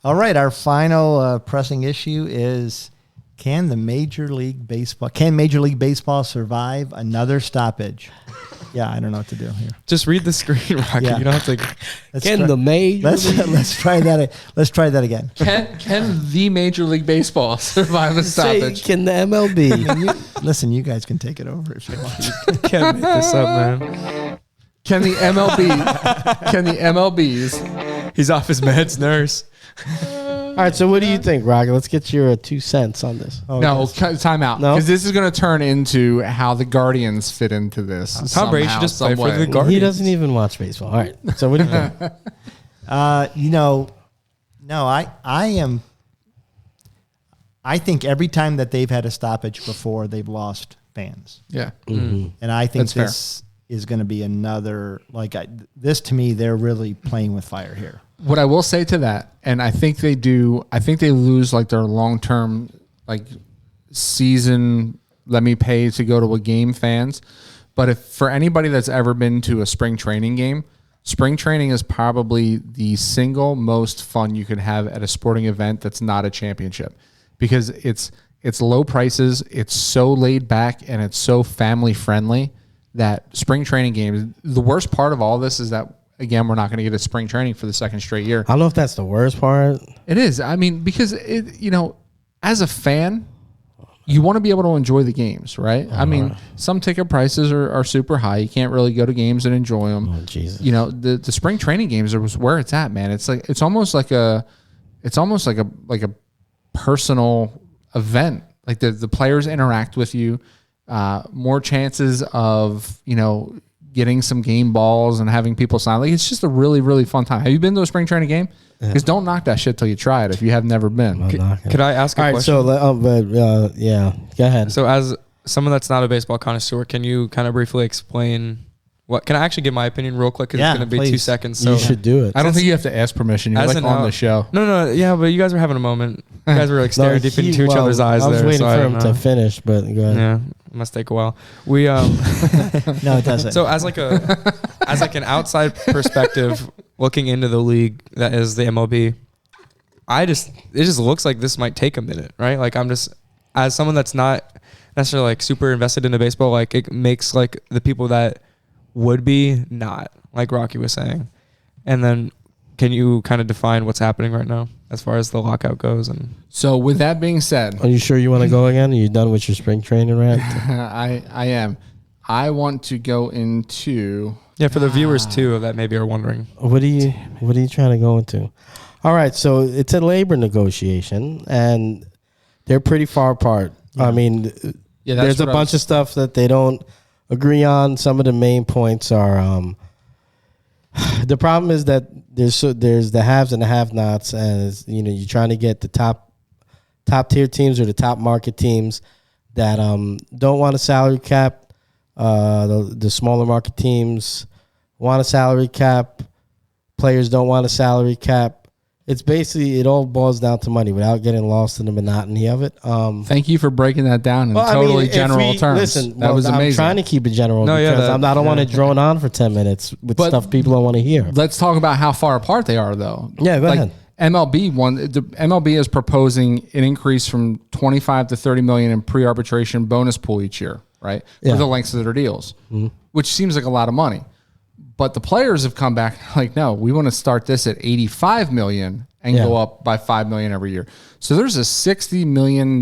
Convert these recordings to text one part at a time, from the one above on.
All right, our final pressing issue is: Can Major League Baseball survive another stoppage? Yeah, I don't know what to do here. Just read the screen, Rocky. Yeah. You don't have to. Let's try that. Let's try that again. Can the Major League Baseball survive a stoppage? Can the MLB? Listen, you guys can take it over if you want. Can't make this up, man. Can the MLB? Can the MLBs? He's off his meds, nurse. All right, so what do you think, Rocky? Let's get your 2 cents on this. Oh, No, yes. time out. No? Because this is going to turn into how the Guardians fit into this. Tom Brady should just play for the Guardians. He doesn't even watch baseball. All right, so what do you think? No, I am. I think every time that they've had a stoppage before, they've lost fans. Yeah. Mm-hmm. And I think That's fair. this is going to be another, this to me, they're really playing with fire here. What I will say to that, and I think they lose like their long-term like season, let me pay to go to a game fans. But if for anybody that's ever been to a spring training game, spring training is probably the single most fun you could have at a sporting event that's not a championship, because it's low prices, it's so laid back, and it's so family friendly that spring training games, the worst part of all this is that, again, we're not going to get a spring training for the second straight year. I don't know if that's the worst part. It is. I mean, because as a fan, you want to be able to enjoy the games, right? I mean, some ticket prices are super high. You can't really go to games and enjoy them. Oh, Jesus. The spring training games are where it's at, man. It's almost like a personal event. Like the players interact with you, more chances of, getting some game balls and having people sign. Like, it's just a really, really fun time. Have you been to a spring training game? Because don't knock that shit till you try it if you have never been. Could I ask a question? All right, so, yeah, go ahead. So as someone that's not a baseball connoisseur, can you kind of briefly explain what? Can I actually give my opinion real quick? Because it's going to be please. 2 seconds. So you should do it. I don't think you have to ask permission. You're As like an on out- the show. No, yeah, but you guys were having a moment. You guys were like staring deep into each other's eyes I was there. waiting so I for don't him know. to finish, but go ahead. Yeah, it must take a while. We No, it doesn't. So as an outside perspective, looking into the league that is the MLB, it just looks like this might take a minute, right? Like, I'm just, as someone that's not necessarily like super invested into baseball, like it makes like the people that would be not, like Rocky was saying. And then can you kind of define what's happening right now as far as the lockout goes? And So with that being said, Are you sure you want to go again? Are you done with your spring training rant? I am. I want to go into. yeah, for the viewers too that maybe are wondering. What are you trying to go into? All right, so it's a labor negotiation, and they're pretty far apart. I mean, Yeah, there's a bunch of stuff that they don't agree on. Some of the main points are the problem is that there's the haves and the have-nots, and you're trying to get the top tier teams or the top market teams that don't want a salary cap. The smaller market teams want a salary cap. Players don't want a salary cap. It's basically, it all boils down to money without getting lost in the monotony of it. Thank you for breaking that down in totally general terms. Listen, that was amazing. I'm trying to keep it general No, yeah, because I don't want to drone on for 10 minutes with But- stuff people don't want to hear. Let's talk about how far apart they are, though. Yeah, go ahead. MLB is proposing an increase from 25 to 30 million in pre-arbitration bonus pool each year, right? Yeah. For the lengths of their deals, which seems like a lot of money. But the players have come back like, no, we want to start this at 85 million and go up by 5 million every year. So there's a $60 million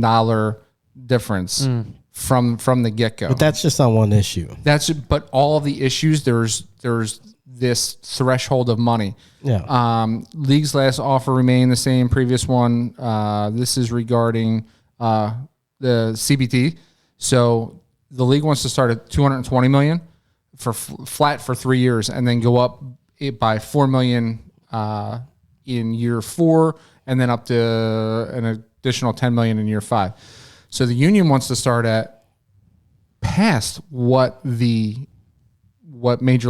difference from the get-go. But that's just on one issue. But all of the issues, there's this threshold of money. Yeah. League's last offer remained the same. Previous one, this is regarding the CBT. So the league wants to start at 220 million for flat for 3 years, and then go up by 4 million in year 4, and then up to an additional 10 million in year 5. So the union wants to start at past what Major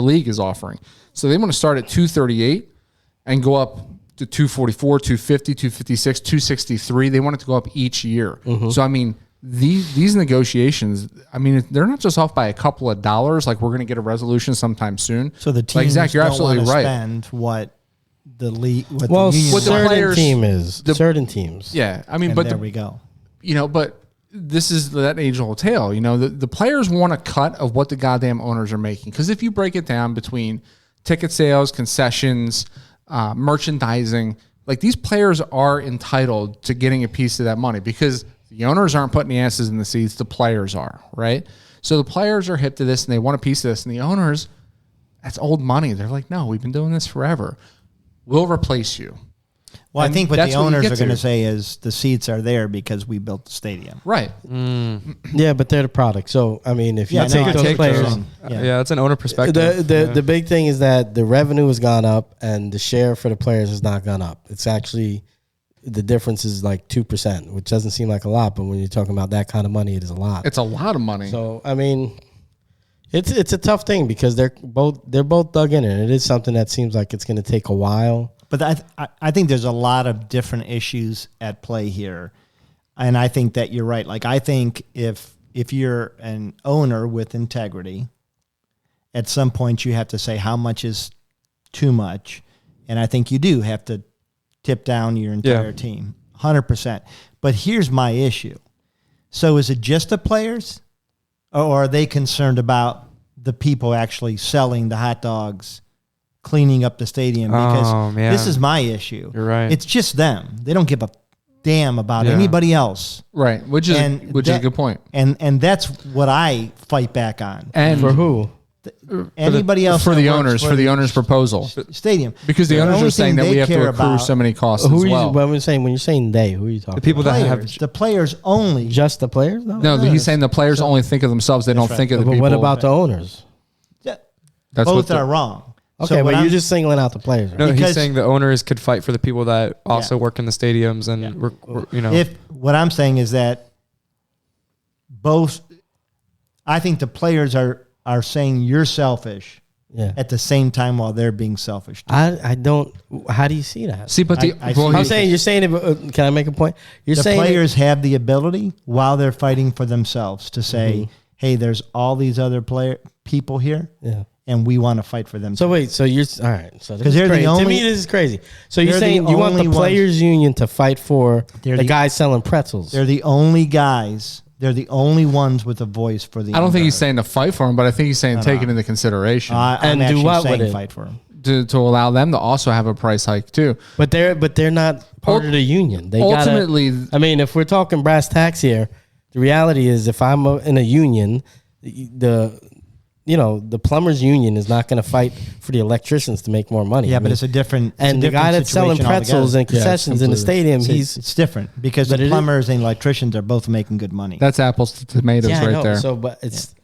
League is offering. So they want to start at 238 and go up to 244, 250, 256, 263. They want it to go up each year. So, I mean, these negotiations, I mean, they're not just off by a couple of dollars. Like, we're going to get a resolution sometime soon. So the teams Zach, you're don't absolutely want to right. spend what the league. What Well, the union certain teams. Yeah, I mean, and but there we go. but this is that age-old tale. The players want a cut of what the goddamn owners are making. Because if you break it down between ticket sales, concessions, merchandising, like these players are entitled to getting a piece of that money because the owners aren't putting the asses in the seats. The players are, right? So the players are hip to this and they want a piece of this. And the owners, that's old money. They're like, no, we've been doing this forever. We'll replace you. Well, And I think what that's the what you owners get are going to. to say is the seats are there because we built the stadium. Right. Yeah, but they're the product. So I mean, if you Yeah, take no, those I players, those. Yeah, it's an owner perspective. the big thing is that the revenue has gone up and the share for the players has not gone up. It's actually the difference is like 2%, which doesn't seem like a lot, but when you're talking about that kind of money, it is a lot. It's a lot of money. So I mean, it's a tough thing because they're both dug in it. It is something that seems like it's going to take a while. But I think there's a lot of different issues at play here, and I think that you're right. Like I think if you're an owner with integrity, at some point you have to say how much is too much, and I think you do have to tip down your entire team, 100%. But here's my issue: so is it just the players, or are they concerned about the people actually selling the hot dogs? Cleaning up the stadium because this is my issue. You're right. It's just them. They don't give a damn about anybody else. Right, which is a good point. And that's what I fight back on. And For who? Anybody else for that the works owners for for the owners' proposal stadium because the owners only are saying thing that we they have to care accrue about- so many costs Who as are you, well. when you're saying they, who are you talking The people that have players, the players only. just the players? No. No, he's saying the players only think of themselves. They don't right. think of the But people. what about the owners? Yeah, That's what both the- are wrong. Okay, So what but I'm- you're just singling out the players. Right? No, he's Because- saying the owners could fight for the people that also Yeah. work in the stadiums, and Yeah. we're If what I'm saying is that both, I think the players are saying you're selfish Yeah. at the same time while they're being selfish. I don't. How do you see that? See, but the I well, see- I'm saying you're saying it. Can I make a point? You're The saying players have the ability while they're fighting for themselves to say, "Hey, there's all these other people here, Yeah. and we want to fight for them." So wait, so you're all right. So this 'Cause is they're the crazy. To only- me, this is crazy. So you're they're the saying you want the only ones- players' union to fight for They're the the- guys selling pretzels? they're the only guys. They're the only ones with a voice for the. I don't think he's underdog. saying to fight for him, but I think he's saying take it into consideration I'm And do actually what with saying it? fight for them. to allow them to also have a price hike too. But they're not part of the union. They ultimately- gotta, I mean, if we're talking brass tacks here, the reality is if I'm in a union, the plumbers union is not going to fight for the electricians to make more money. Yeah, I but mean, it's a different. and the guy that's selling pretzels and concessions in the stadium, it's different because But the it is- plumbers and electricians are both making good money. That's apples to tomatoes yeah, I right know. there. So, but it's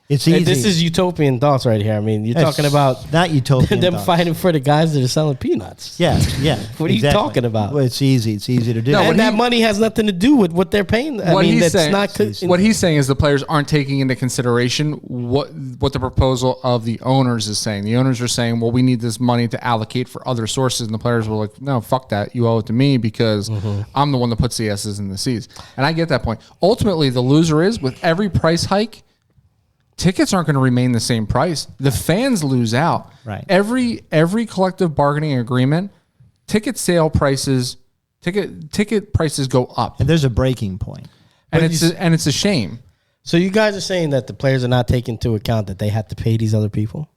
It's easy. this is utopian thoughts right here. I mean, you're talking about not utopian. them thoughts. fighting for the guys that are selling peanuts. Yeah, yeah. What are you talking about? Well, it's easy. It's easy to do. No, And that money has nothing to do with what they're paying. I mean, that's not. What he's saying is the players aren't taking into consideration what the proposal of the owners is saying. The owners are saying, well, we need this money to allocate for other sources. And the players were like, no, fuck that. You owe it to me because I'm the one that puts the S's in the C's. And I get that point. Ultimately, the loser is with every price hike, tickets aren't going to remain the same price. The fans lose out. Right. Every collective bargaining agreement, ticket prices go up. And there's a breaking point. And it's a shame. So you guys are saying that the players are not taking into account that they have to pay these other people?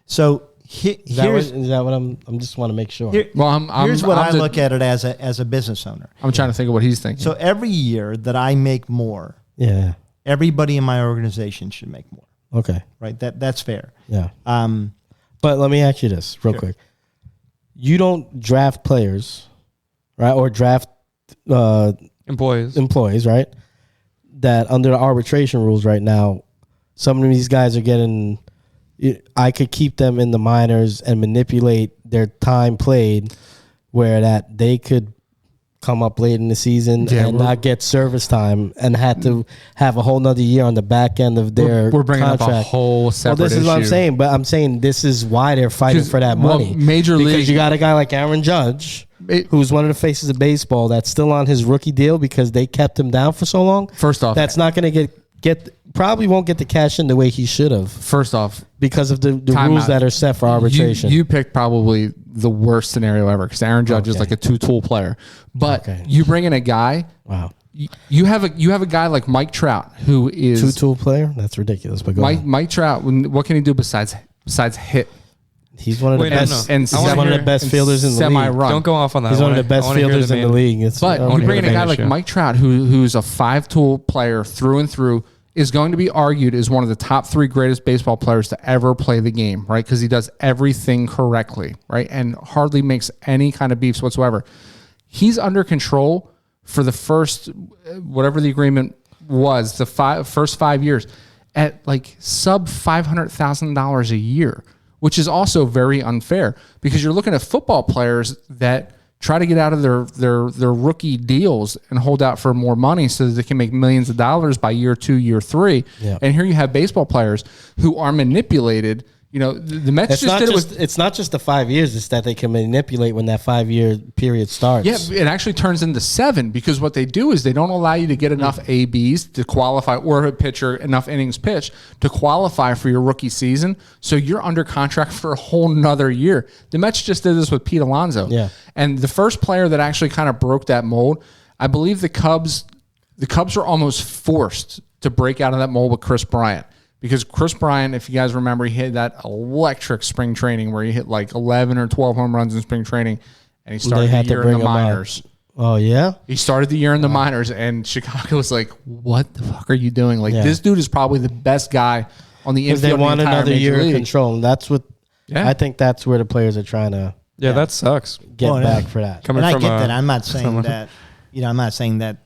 So Is that what I'm just want to make sure. Well, here's what I look at it as a business owner. I'm trying to think of what he's thinking. So every year that I make more, Yeah. everybody in my organization should make more. Okay. Right? That's fair. Yeah. But let me ask you this real quick. You don't draft players, right? Or draft employees, right? That under the arbitration rules right now, some of these guys are getting, I could keep them in the minors and manipulate their time played where that they could come up late in the season and not get service time and had to have a whole nother year on the back end of their we're bringing contract. up a whole separate Well, this is what I'm issue. saying, but I'm saying this is why they're fighting for that well, money. Major because League- you got a guy like Aaron Judge, who's one of the faces of baseball, that's still on his rookie deal because they kept him down for so long. First off, that's not going to get probably won't get the cash in the way he should have. First off, because of the time rules out. that are set for arbitration. You picked probably the worst scenario ever because Aaron Judge is like a two-tool player. But you bring in a guy. Wow. You have a guy like Mike Trout who is two-tool player. That's ridiculous. But Mike Trout. What can he do besides hit? He's one of the best. And he's one of the best fielders in the league. Don't go off on that. He's one of the best fielders in the league. But you bring in a guy like Mike Trout, who's a 5-tool player through and through, is going to be argued as one of the top 3 greatest baseball players to ever play the game, right? Because he does everything correctly, right? And hardly makes any kind of beefs whatsoever. He's under control for the first, whatever the agreement was, the first 5 years at like sub $500,000 a year, which is also very unfair because you're looking at football players that try to get out of their rookie deals and hold out for more money so that they can make millions of dollars by year 2, year 3. Yeah. And here you have baseball players who are manipulated. You know, the Mets it's not just the 5 years, it's that they can manipulate when that 5-year period starts. Yeah, it actually turns into 7 because what they do is they don't allow you to get enough ABs to qualify or a pitcher enough innings pitched to qualify for your rookie season. So you're under contract for a whole nother year. The Mets just did this with Pete Alonso. Yeah. And the first player that actually kind of broke that mold, I believe the Cubs were almost forced to break out of that mold with Chris Bryant. Because Chris Bryant, if you guys remember, he hit that electric spring training where he hit like 11 or 12 home runs in spring training, and he started the year in the minors. Oh, yeah? He started the year in the minors, and Chicago was like, what the fuck are you doing? Like, this dude is probably the best guy on the infield. They want another year of control, and that's what I think that's where the players are trying to that sucks. Get back for that. And I get that. I'm not saying that, I'm not saying that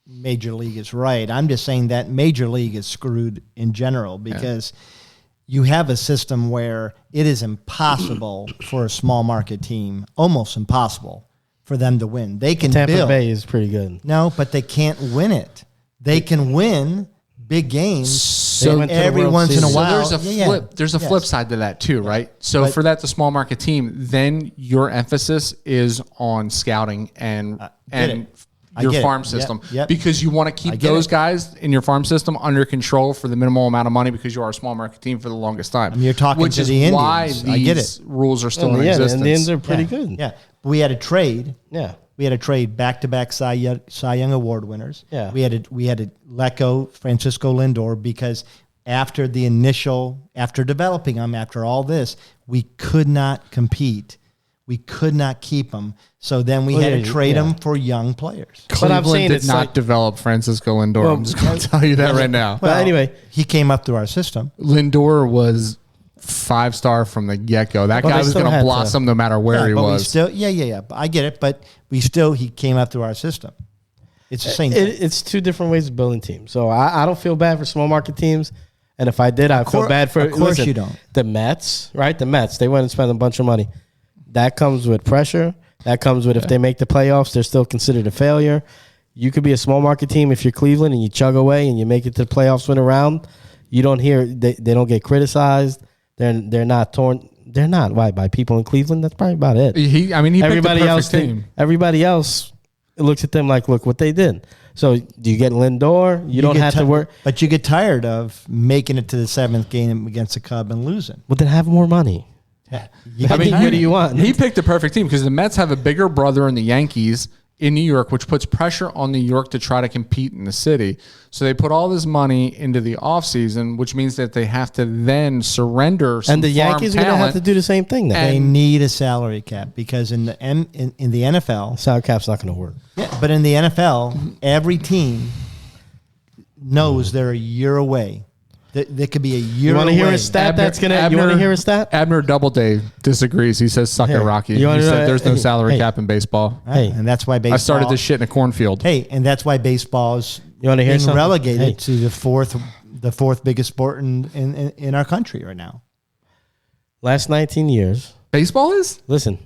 Major League is right. I'm just saying that Major League is screwed in general because you have a system where it is impossible for a small market team, almost impossible for them to win. They can Tampa Bay is pretty good. No, but they can't win it. They can win big games so every once in a while. So there's a flip side to that too, right? So for that, the small market team, then your emphasis is on scouting and your farm system because you want to keep those guys in your farm system under control for the minimal amount of money because you are a small market team for the longest time. I mean, you're talking which to is the Indians. why these rules are still in existence. And the Indians are pretty good. Yeah, but we had a trade. Yeah, we had a trade back-to-back Cy Young Award winners. Yeah, we had to let go Francisco Lindor because after developing him, after all this, we could not compete. We could not keep him. So then we had to trade him for young players. Cleveland did not develop Francisco Lindor. Well, I'm just going to tell you that right now. Well, anyway, he came up through our system. Lindor was 5-star from the get-go. That guy was going to blossom no matter where he was. I get it, but he came up through our system. It's the same thing. It's two different ways of building teams. So I don't feel bad for small market teams. And if I did, I feel bad for. Of course you don't. The Mets, right? The Mets, they went and spent a bunch of money. That comes with pressure. That comes with if they make the playoffs, they're still considered a failure. You could be a small market team if you're Cleveland and you chug away and you make it to the playoffs, win a round. You don't hear they don't get criticized. They're not torn. They're not by people in Cleveland. That's probably about it. He everybody picked the else team. Everybody else looks at them like, look what they did. So do you get Lindor? You don't have to work. But you get tired of making it to the 7th game against the Cubs and losing. Well, then have more money. Yeah. What do you want? He picked the perfect team because the Mets have a bigger brother in the Yankees in New York, which puts pressure on New York to try to compete in the city. So they put all this money into the offseason, which means that they have to then surrender some and the Yankees are going to have to do the same thing. Then. They need a salary cap because in the NFL, salary cap's not going to work. Yeah, but in the NFL, every team knows they're a year away. There could be a year. You want to hear a stat you want to hear a stat? Abner Doubleday disagrees. He says, "Suck it, Rocky." He said, "There's no salary cap in baseball." Hey, and that's why baseball. I started this shit in a cornfield. Hey, and that's why baseball is being relegated to the fourth biggest sport in our country right now. Last 19 years, baseball is. Listen.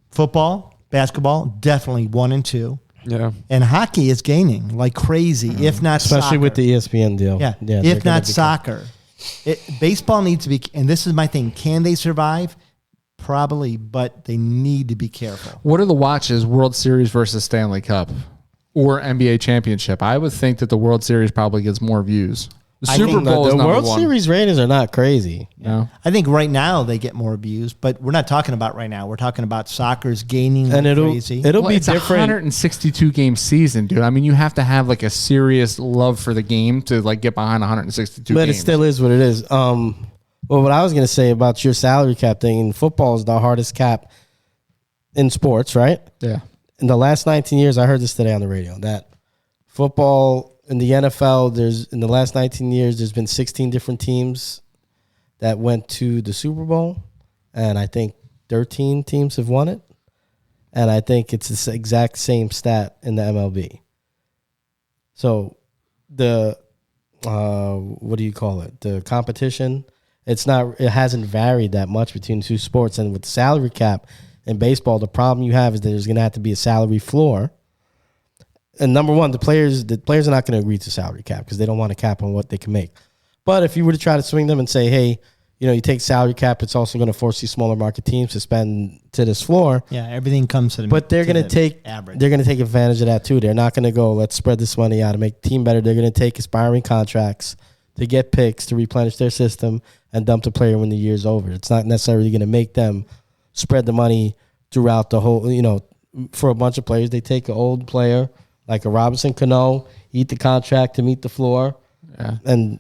Football, basketball, definitely 1 and 2. Yeah, and hockey is gaining like crazy, if not especially soccer. with the ESPN deal. Yeah, if not soccer. Baseball needs to be, and this is my thing, can they survive? Probably, but they need to be careful. What are the watches, World Series versus Stanley Cup or NBA championship? I would think that the World Series probably gets more views. The I Super think Bowl is The number World one. Series ratings are not crazy. No. I think right now they get more views, but we're not talking about right now. We're talking about soccer's gaining And like it'll crazy. be It's a different. 162 game season, dude. I mean, you have to have like a serious love for the game to like get behind 162 But games. it still is what it is. Well, what I was going to say about your salary cap thing, in football is the hardest cap in sports, right? Yeah. In the last 19 years, I heard this today on the radio, that football in the NFL, in the last 19 years, there's been 16 different teams that went to the Super Bowl, and I think 13 teams have won it. And I think it's the exact same stat in the MLB. So the what do you call it? The competition, it hasn't varied that much between the two sports. And with the salary cap in baseball, the problem you have is that there's going to have to be a salary floor. And number one, the players are not going to agree to salary cap because they don't want a cap on what they can make. But if you were to try to swing them and say, hey, you take salary cap, it's also going to force these smaller market teams to spend to this floor. Yeah, everything comes to the But they're going to take average. They're going to take advantage of that too. They're not going to go, let's spread this money out to make the team better. They're going to take expiring contracts to get picks to replenish their system and dump the player when the year's over. It's not necessarily going to make them spread the money throughout the whole. For a bunch of players, they take an old player like a Robinson Cano, eat the contract to meet the floor, and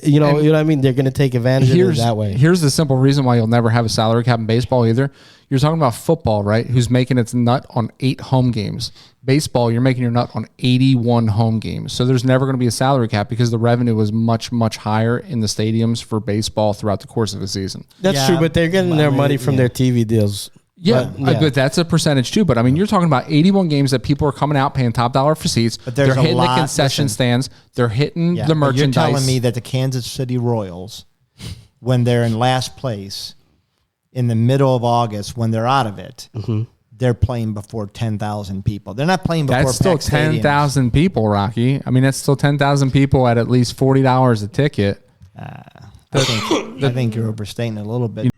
you know what I mean. They're going to take advantage of it that way. Here's the simple reason why you'll never have a salary cap in baseball either. You're talking about football, right? Who's making its nut on 8 home games. Baseball, you're making your nut on 81 home games. So there's never going to be a salary cap because the revenue was much, much higher in the stadiums for baseball throughout the course of the season. That's true, but they're getting their money from their TV deals. Yeah, but that's a percentage too. But I mean, you're talking about 81 games that people are coming out paying top dollar for seats. But they're there's a hitting lot- the concession listen. stands. They're hitting Yeah, the but merchandise. You're telling me that the Kansas City Royals, when they're in last place, in the middle of August, when they're out of it, they're playing before 10,000 people. They're not playing before That's still packed stadiums. 10,000 people, Rocky. I mean, that's still 10,000 people at least $40 a ticket. I think you're overstating it a little bit.